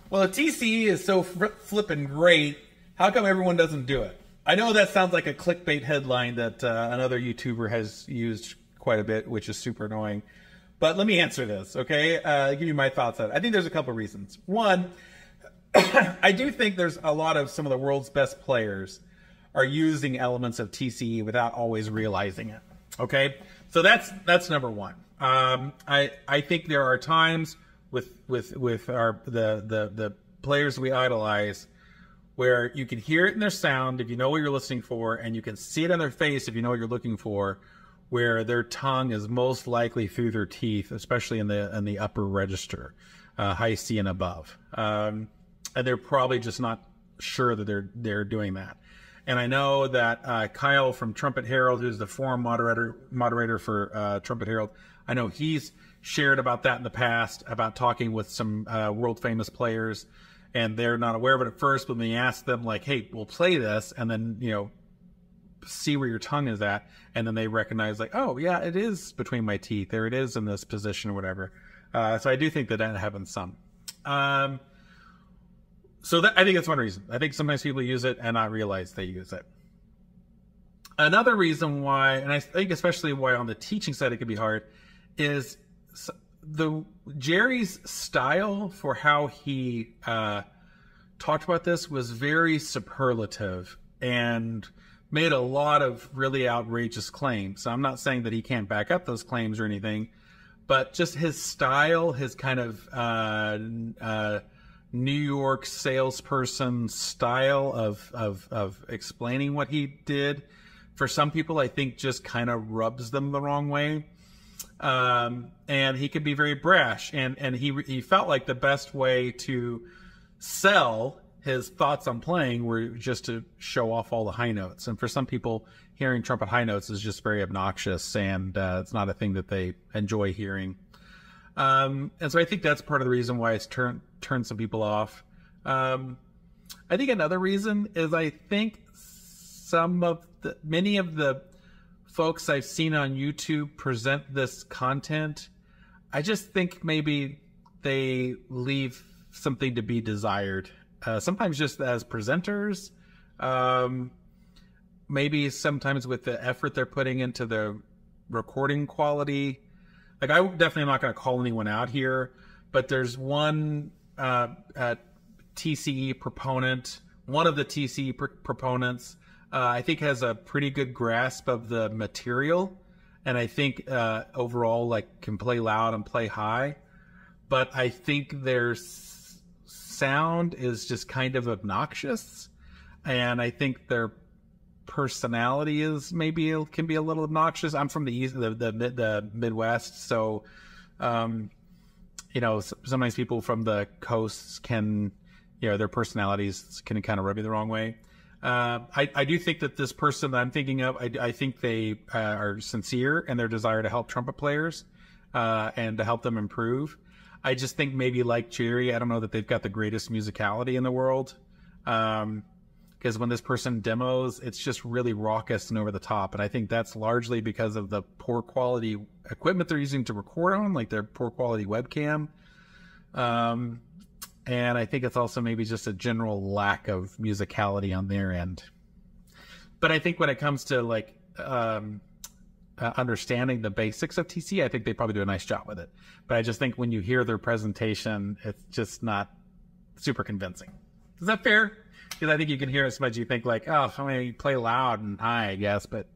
Well, the TCE is so flippin' great. How come everyone doesn't do it? I know that sounds like a clickbait headline that another YouTuber has used quite a bit, which is super annoying. But let me answer this, okay? I'll give you my thoughts on it. I think there's a couple of reasons. One, I do think there's a lot of some of the world's best players are using elements of TCE without always realizing it, okay? So that's number one. I think there are times with the players we idolize where you can hear it in their sound if you know what you're listening for, and you can see it on their face if you know what you're looking for, where their tongue is most likely through their teeth, especially in the upper register, high C and above, and they're probably just not sure that they're doing that. And I know that Kyle from Trumpet Herald, who's the forum moderator for Trumpet Herald, I know he's shared about that in the past, about talking with some world famous players, and they're not aware of it at first, but when you ask them like, hey, we'll play this, and then, you know, see where your tongue is at, and then they recognize like, oh yeah, it is between my teeth, there it is in this position or whatever. So I do think that happens some. So I think that's one reason. I think sometimes people use it and not realize they use it. Another reason why, and I think especially why on the teaching side it can be hard, is Jerry's style for how he talked about this was very superlative and made a lot of really outrageous claims. So I'm not saying that he can't back up those claims or anything, but just his style, his kind of New York salesperson style of explaining what he did, for some people I think just kind of rubs them the wrong way. And he could be very brash, and he felt like the best way to sell his thoughts on playing were just to show off all the high notes. And for some people, hearing trumpet high notes is just very obnoxious, and it's not a thing that they enjoy hearing. And so I think that's part of the reason why it's turned some people off. I think another reason is I think many of the folks I've seen on YouTube present this content, I just think maybe they leave something to be desired. Sometimes just as presenters, maybe sometimes with the effort they're putting into the recording quality. Like, I definitely am not going to call anyone out here, but there's one TCE proponent, one of the TCE proponents, I think has a pretty good grasp of the material, and I think overall like can play loud and play high, but I think their sound is just kind of obnoxious, and I think their personality is can be a little obnoxious. I'm from the east, the Midwest, so you know, sometimes people from the coasts can, you know, their personalities can kind of rub you the wrong way. I do think that this person that I'm thinking of, I think they are sincere in their desire to help trumpet players and to help them improve. I just think maybe like Jerry, I don't know that they've got the greatest musicality in the world. Because when this person demos, it's just really raucous and over the top. And I think that's largely because of the poor quality equipment they're using to record on, like their poor quality webcam. And I think it's also maybe just a general lack of musicality on their end. But I think when it comes to like understanding the basics of TCE, I think they probably do a nice job with it. But I just think when you hear their presentation, it's just not super convincing. Is that fair? Because I think you can hear it so much you think like, oh, I mean, you play loud and high, I guess, but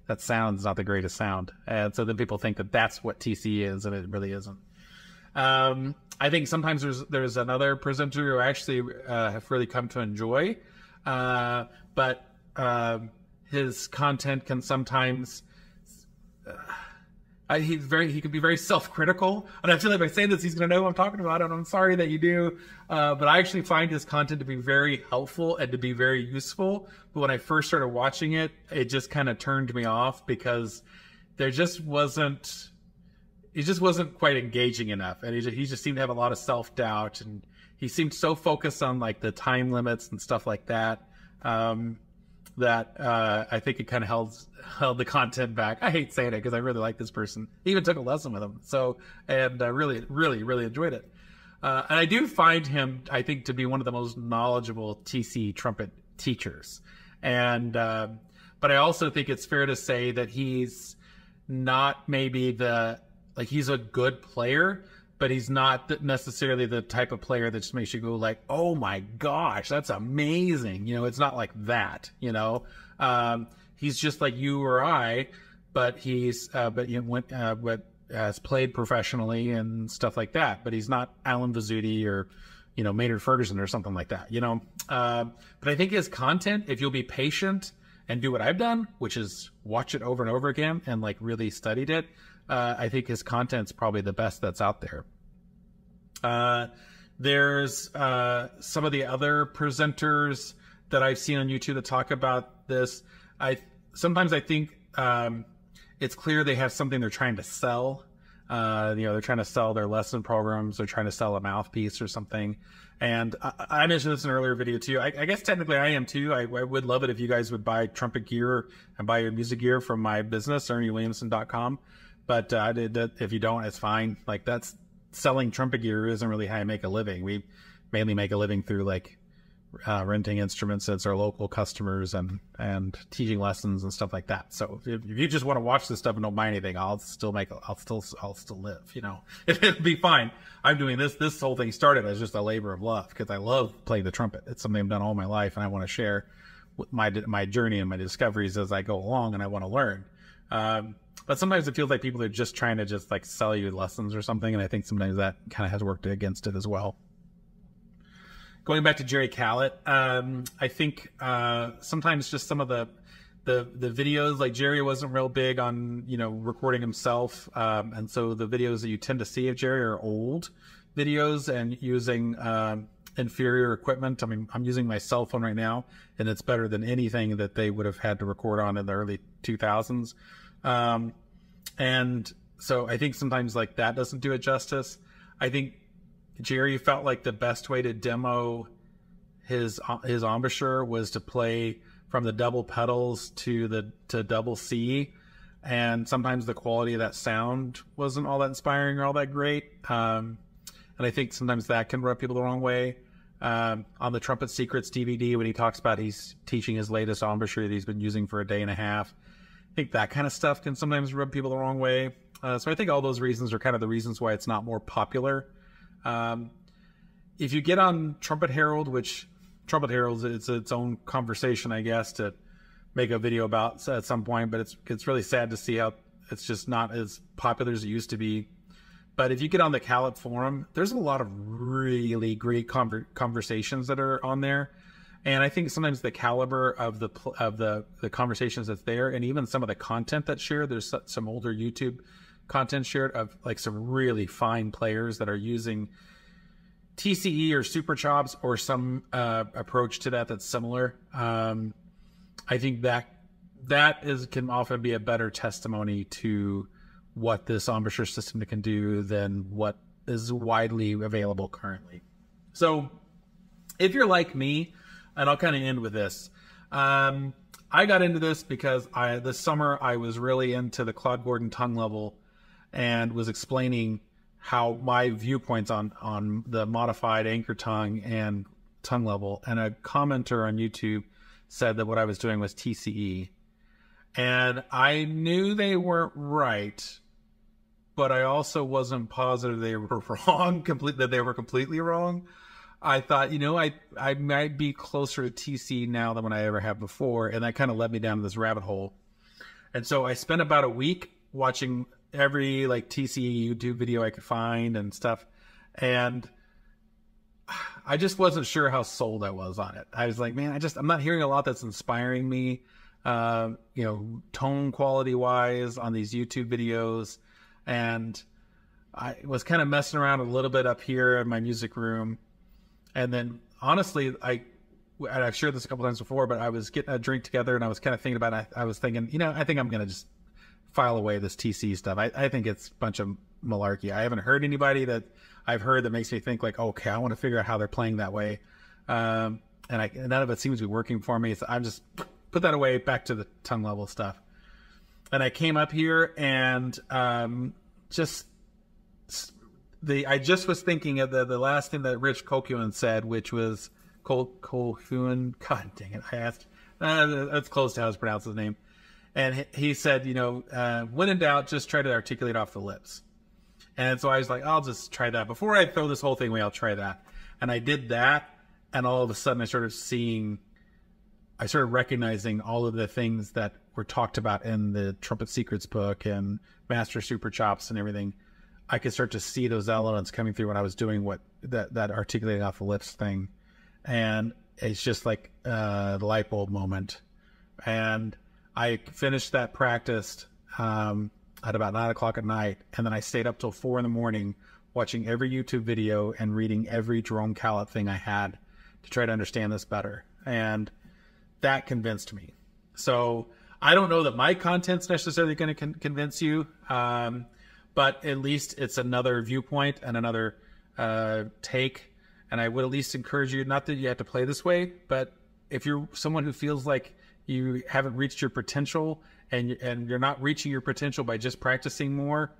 that sound's not the greatest sound. And so then people think that that's what TCE is, and it really isn't. I think sometimes there's another presenter who I actually have really come to enjoy, but his content can sometimes he can be very self-critical, and I feel like by saying this he's going to know what I'm talking about, and I'm sorry that you do, but I actually find his content to be very helpful and to be very useful. But when I first started watching it, it just kind of turned me off because he just wasn't quite engaging enough, and he just seemed to have a lot of self-doubt, and he seemed so focused on like the time limits and stuff like that, that I think it kind of held the content back. I hate saying it because I really like this person. He even took a lesson with him, so, and I really enjoyed it. And I do find him, I think, to be one of the most knowledgeable TCE trumpet teachers. And but I also think it's fair to say that he's not maybe he's a good player, but he's not necessarily the type of player that just makes you go like, oh my gosh, that's amazing. It's not like that, he's just like you or I, but he's, has played professionally and stuff like that, but he's not Alan Vizzuti or, Maynard Ferguson or something like that, but I think his content, if you'll be patient and do what I've done, which is watch it over and over again and like really studied it, I think his content's probably the best that's out there. There's some of the other presenters that I've seen on YouTube that talk about this. Sometimes I think it's clear they have something they're trying to sell. They're trying to sell their lesson programs. They're trying to sell a mouthpiece or something. And I mentioned this in an earlier video too. I guess technically I am too. I would love it if you guys would buy trumpet gear and buy your music gear from my business, ErnieWilliamson.com. But if you don't, it's fine. Like, that's selling trumpet gear isn't really how I make a living. We mainly make a living through like renting instruments as our local customers and teaching lessons and stuff like that. So if you just want to watch this stuff and don't buy anything, I'll still live. It'll be fine. I'm doing this whole thing started as just a labor of love because I love playing the trumpet. It's something I've done all my life, and I want to share my journey and my discoveries as I go along, and I want to learn. But sometimes it feels like people are just trying to just like sell you lessons or something, and I think sometimes that kind of has worked against it as well. Going back to Jerry Callett, I think sometimes just some of the videos, like Jerry wasn't real big on recording himself, and so the videos that you tend to see of Jerry are old videos and using inferior equipment. I mean, I'm using my cell phone right now, and it's better than anything that they would have had to record on in the early 2000s. And so I think sometimes like that doesn't do it justice. I think Jerry felt like the best way to demo his embouchure was to play from the double pedals to double C, and sometimes the quality of that sound wasn't all that inspiring or all that great. And I think sometimes that can rub people the wrong way. On the Trumpet Secrets DVD, when he talks about he's teaching his latest embouchure that he's been using for a day and a half, I think that kind of stuff can sometimes rub people the wrong way. So I think all those reasons are kind of the reasons why it's not more popular. If you get on Trumpet Herald, which Trumpet Herald is its own conversation, I guess, to make a video about at some point, but it's really sad to see how it's just not as popular as it used to be. But if you get on the Callett forum, there's a lot of really great conversations that are on there. And I think sometimes the caliber of the conversations that's there, and even some of the content that's shared, there's some older YouTube content shared of like some really fine players that are using TCE or super chops or some approach to that that's similar. I think that can often be a better testimony to what this embouchure system can do than what is widely available currently. So if you're like me, and I'll kind of end with this. I got into this because this summer I was really into the Claude Gordon tongue level and was explaining how my viewpoints on the modified anchor tongue and tongue level. And a commenter on YouTube said that what I was doing was TCE. And I knew they weren't right, but I also wasn't positive they were wrong, that they were completely wrong. I thought, I might be closer to TC now than when I ever have before. And that kind of led me down this rabbit hole. And so I spent about a week watching every like TCE YouTube video I could find and stuff. And I just wasn't sure how sold I was on it. I was like, man, I'm not hearing a lot that's inspiring me, tone quality wise on these YouTube videos. And I was kind of messing around a little bit up here in my music room. And then, honestly, I've shared this a couple times before, but I was getting a drink together, and I was kind of thinking about it. I was thinking, I think I'm going to just file away this TC stuff. I think it's a bunch of malarkey. I haven't heard anybody that I've heard that makes me think like, okay, I want to figure out how they're playing that way. And none of it seems to be working for me. So I'm just put that away, back to the tongue level stuff. And I came up here and I just was thinking of the last thing that Rich Colquhoun said, which was Colquhoun. God dang it! I asked. That's close to how to pronounce his name. And he said, you know, when in doubt, just try to articulate off the lips. And so I was like, I'll just try that. Before I throw this whole thing away, I'll try that. And I did that, and all of a sudden I started recognizing all of the things that were talked about in the Trumpet Secrets book and Master Super Chops and everything. I could start to see those elements coming through when I was doing that articulating off the lips thing. And it's just like the light bulb moment. And I finished that practice at about 9 o'clock at night, and then I stayed up till 4 in the morning watching every YouTube video and reading every Jerome Callett thing I had to try to understand this better. And that convinced me. So I don't know that my content's necessarily going to convince you, but at least it's another viewpoint and another take. And I would at least encourage you, not that you have to play this way, but if you're someone who feels like you haven't reached your potential and you're not reaching your potential by just practicing more,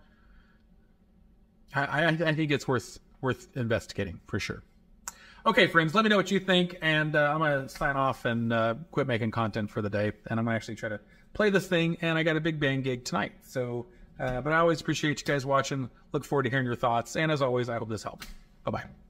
I think it's worth investigating for sure. Okay, friends, let me know what you think, and I'm going to sign off and quit making content for the day, and I'm going to actually try to play this thing, and I got a big band gig tonight. So, but I always appreciate you guys watching. Look forward to hearing your thoughts, and as always, I hope this helps. Bye-bye.